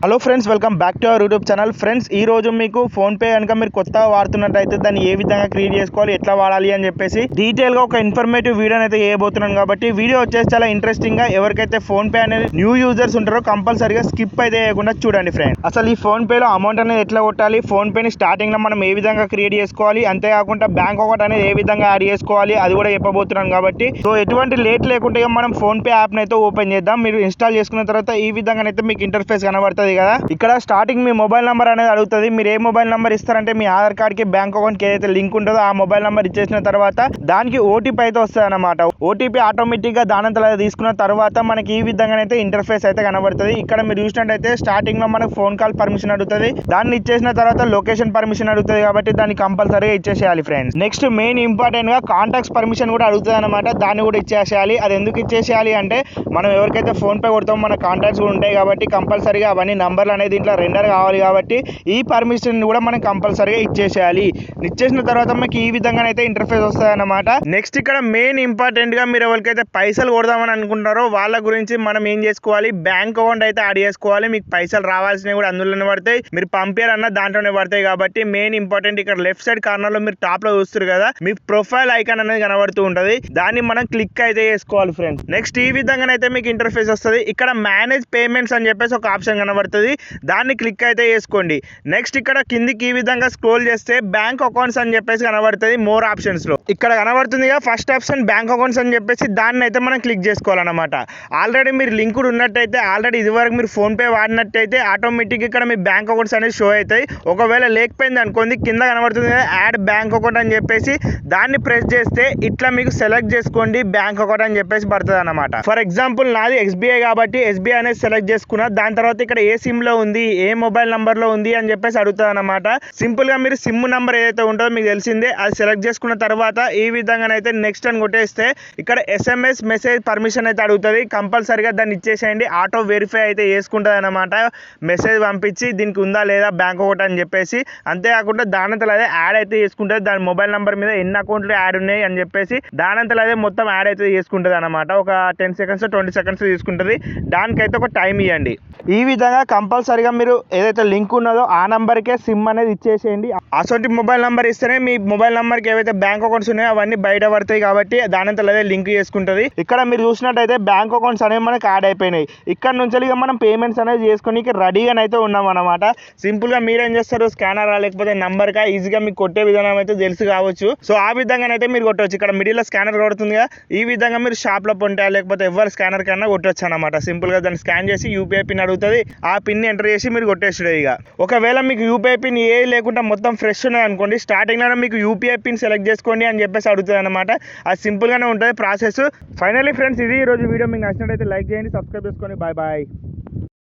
Hello friends, welcome back to our YouTube channel. Friends, ఈ రోజు మీకు ఫోన్ పే కనుక మీరు కొత్తగా వాడుతున్నట్టయితే దాన్ని ఏ విధంగా క్రియేట్ చేసుకోవాలి, ఎట్లా వాడాలి అని చెప్పేసి డీటెయిల్ గా ఒక ఇన్ఫర్మేటివ్ వీడియోని అయితే చేయబోతున్నాను. కాబట్టి వీడియో వచ్చేసి చాలా ఇంట్రెస్టింగ్ గా, ఎవరికైతే ఫోన్ పే అనేది న్యూ యూజర్స్ ఉంటారో కంపల్సరీగా స్కిప్ అయితే చేయకుండా చూడండి ఫ్రెండ్స్. అసలు ఈ ఫోన్ పేలో అమౌంట్ అనేది ఎట్లా కొట్టాలి, ఫోన్ పేని స్టార్టింగ్ లో మనం ఏ విధంగా క్రియేట్ చేసుకోవాలి, అంతేకాకుండా బ్యాంక్ అకౌంట్ అనేది ఏ విధంగా యాడ్ చేసుకోవాలి అది కూడా చెప్పబోతున్నాను. కాబట్టి సో ఎటువంటి లేట్ లేకుండా మనం ఫోన్ పే యాప్ అయితే ఓపెన్ చేద్దాం. మీరు ఇన్స్టాల్ చేసుకున్న తర్వాత ఈ విధంగా అయితే మీకు ఇంటర్ఫేస్ కనబడుతుంది కదా. ఇక్కడ స్టార్టింగ్ మీ మొబైల్ నెంబర్ అనేది అడుగుతుంది. మీరు ఏ మొబైల్ నెంబర్ ఇస్తారంటే మీ ఆధార్ కార్డ్ కి బ్యాంక్ అకౌంట్ కి ఏదైతే లింక్ ఉంటుందో ఆ మొబైల్ నెంబర్ ఇచ్చేసిన తర్వాత దానికి ఓటీపీ అయితే వస్తుంది అనమాట. ఓటీపీ ఆటోమేటిక్ గా దానంతలా తీసుకున్న తర్వాత మనకి ఈ విధంగా అయితే ఇంటర్ఫేస్ అయితే కనబడుతుంది. ఇక్కడ మీరు చూసినట్టయితే స్టార్టింగ్ లో మనకు ఫోన్ కాల్ పర్మిషన్ అడుగుతుంది. దాన్ని ఇచ్చేసిన తర్వాత లొకేషన్ పర్మిషన్ అడుగుతుంది. కాబట్టి దాన్ని కంపల్సరీగా ఇచ్చేసేయాలి ఫ్రెండ్స్. నెక్స్ట్ మెయిన్ ఇంపార్టెంట్ గా కాంటాక్ట్స్ పర్మిషన్ కూడా అడుగుతుంది అనమాట. దాన్ని కూడా ఇచ్చేసేయాలి. అది ఎందుకు ఇచ్చేసేయాలి అంటే మనం ఎవరికైతే ఫోన్ పే కొడతామో మన కాంటాక్ట్స్ కూడా ఉంటాయి కాబట్టి కంపల్సరీగా అవన్నీ నంబర్లు అనేది దీంట్లో రెండర్ కావాలి. కాబట్టి ఈ పర్మిషన్ కూడా మనం కంపల్సరీగా ఇచ్చేసేయాలి. ఇచ్చేసిన తర్వాత మీకు ఈ విధంగా అయితే ఇంటర్ఫేస్ వస్తుంది అన్నమాట. నెక్స్ట్ ఇక్కడ మెయిన్ ఇంపార్టెంట్ గా మీరు ఎవరికైతే పైసలు కొడదామని అనుకుంటారో వాళ్ళ గురించి మనం ఏం చేసుకోవాలి, బ్యాంక్ అకౌంట్ అయితే యాడ్ చేసుకోవాలి. మీకు పైసలు రావాల్సినవి కూడా అందులోనే పడతాయి, మీరు పంపారన్న దాంట్లోనే పడతాయి. కాబట్టి మెయిన్ ఇంపార్టెంట్ ఇక్కడ లెఫ్ట్ సైడ్ కార్నర్ లో మీరు టాప్ లో చూస్తారు కదా, మీ ప్రొఫైల్ ఐకాన్ అనేది కనబడుతూ ఉంటది. దాన్ని మనం క్లిక్ అయితే చేసుకోవాలి ఫ్రెండ్స్. నెక్స్ట్ ఈ విధంగా అయితే మీకు ఇంటర్ఫేస్ వస్తుంది. ఇక్కడ మేనేజ్ పేమెంట్స్ అని చెప్పేసి ఒక ఆప్షన్ కనబడుతుంది. దాన్ని క్లిక్ అయితే చేసుకోండి. నెక్స్ట్ ఇక్కడ కిందికి ఈ విధంగా స్క్రోల్ చేస్తే బ్యాంక్ అకౌంట్స్ అని చెప్పేసి కనబడుతుంది. మోర్ ఆప్షన్స్ లో ఇక్కడ కనబడుతుంది ఫస్ట్ ఆప్షన్ బ్యాంక్ అకౌంట్స్ అని చెప్పేసి దాన్ని అయితే మనం క్లిక్ చేసుకోవాలన్నమాట. ఆల్రెడీ మీరు లింక్ ఉన్నట్టయితే, ఆల్రెడీ ఇది వరకు మీరు ఫోన్ పే వాడినట్టయితే ఆటోమేటిక్ ఇక్కడ మీ బ్యాంక్ అకౌంట్స్ అనేది షో అవుతాయి. ఒకవేళ లేకపోయింది అనుకోండి, కింద కనబడుతుంది యాడ్ బ్యాంక్ అకౌంట్ అని చెప్పేసి దాన్ని ప్రెస్ చేస్తే ఇట్లా మీకు సెలెక్ట్ చేసుకోండి బ్యాంక్ అకౌంట్ అని చెప్పేసి పడుతుంది అనమాట. ఫర్ ఎగ్జాంపుల్ నాది ఎస్బీఐ కాబట్టి ఎస్బీఐ అనేది సెలెక్ట్ చేసుకున్నా. దాని తర్వాత ఇక్కడ ఏ సిమ్ లో ఉంది, ఏ మొబైల్ నంబర్ లో ఉంది అని చెప్పేసి అడుగుతుంది అనమాట. సింపుల్ గా మీరు సిమ్ నంబర్ ఏదైతే ఉంటుందో మీకు తెలిసిందే, అది సెలెక్ట్ చేసుకున్న తర్వాత ఈ విధంగా అయితే నెక్స్ట్ అని కొట్టేస్తే ఇక్కడ ఎస్ఎంఎస్ మెసేజ్ పర్మిషన్ అయితే అడుగుతుంది. కంపల్సరీగా దాన్ని ఇచ్చేసేయండి. ఆటో వెరిఫై అయితే చేసుకుంటుంది అనమాట. మెసేజ్ పంపించి దీనికి ఉందా లేదా బ్యాంక్ అకౌంట్ అని చెప్పేసి. అంతేకాకుండా దానంతలో అదే యాడ్ అయితే చేసుకుంటుంది. దాని మొబైల్ నంబర్ మీద ఎన్ని అకౌంట్లు యాడ్ ఉన్నాయి అని చెప్పేసి దానంతలో అదే మొత్తం యాడ్ అయితే చేసుకుంటుంది అనమాట. ఒక 10 సెకండ్స్ 20 సెకండ్స్ తీసుకుంటుంది. దానికైతే ఒక టైం ఇవ్వండి. ఈ విధంగా కంపల్సరీగా మీరు ఏదైతే లింక్ ఉన్నదో ఆ నంబర్కే సిమ్ అనేది ఇచ్చేసేయండి. అసొంటి మొబైల్ నెంబర్ ఇస్తేనే మీ మొబైల్ నెంబర్కి ఏవైతే బ్యాంక్ అకౌంట్స్ ఉన్నాయో అవన్నీ బయట పడతాయి. కాబట్టి దానంతలో అదే లింక్ చేసుకుంటుంది. ఇక్కడ మీరు చూసినట్టయితే బ్యాంక్ అకౌంట్స్ అనేవి మనకి యాడ్ అయిపోయినాయి. ఇక్కడ నుంచి మనం పేమెంట్స్ అనేది చేసుకొని రెడీగా అయితే ఉన్నాం అనమాట. సింపుల్ గా మీరేం చేస్తారు, స్కానర్ లేకపోతే నంబర్ కా ఈజీగా మీకు కొట్టే విధానం అయితే తెలుసు కావచ్చు. సో ఆ విధంగా అయితే మీరు కొట్టవచ్చు. ఇక్కడ మిడిల్ లో స్కానర్ కొడుతుందిగా, ఈ విధంగా మీరు షాప్ లో పొంటా లేకపోతే ఎవరు స్కానర్ కన్నా కొట్టొచ్చు అనమాట. సింపుల్ గా దాన్ని స్కాన్ చేసి యూపీఐ పిన్ అడుగుతుంది. ఆ పిన్ ఎంటర్ చేసి మీరు కొట్టేసాడు. ఇక ఒకవేళ మీకు యూపీఐ పిన్ ఏ లేకుండా మొత్తం ఫ్రెష్ ఉన్నది అనుకోండి, స్టార్టింగ్ లో మీకు యూపీఐ పిన్ సెలెక్ట్ చేసుకోండి అని చెప్పేసి అడుగుతుంది అనమాట. అది సింపుల్ గానే ఉంటుంది ప్రాసెస్. ఫైనల్లీ ఫ్రెండ్స్, ఇది ఈ రోజు వీడియో. మీకు నచ్చినట్లయితే లైక్ చేయండి, సబ్స్క్రైబ్ చేసుకోండి. Bye bye.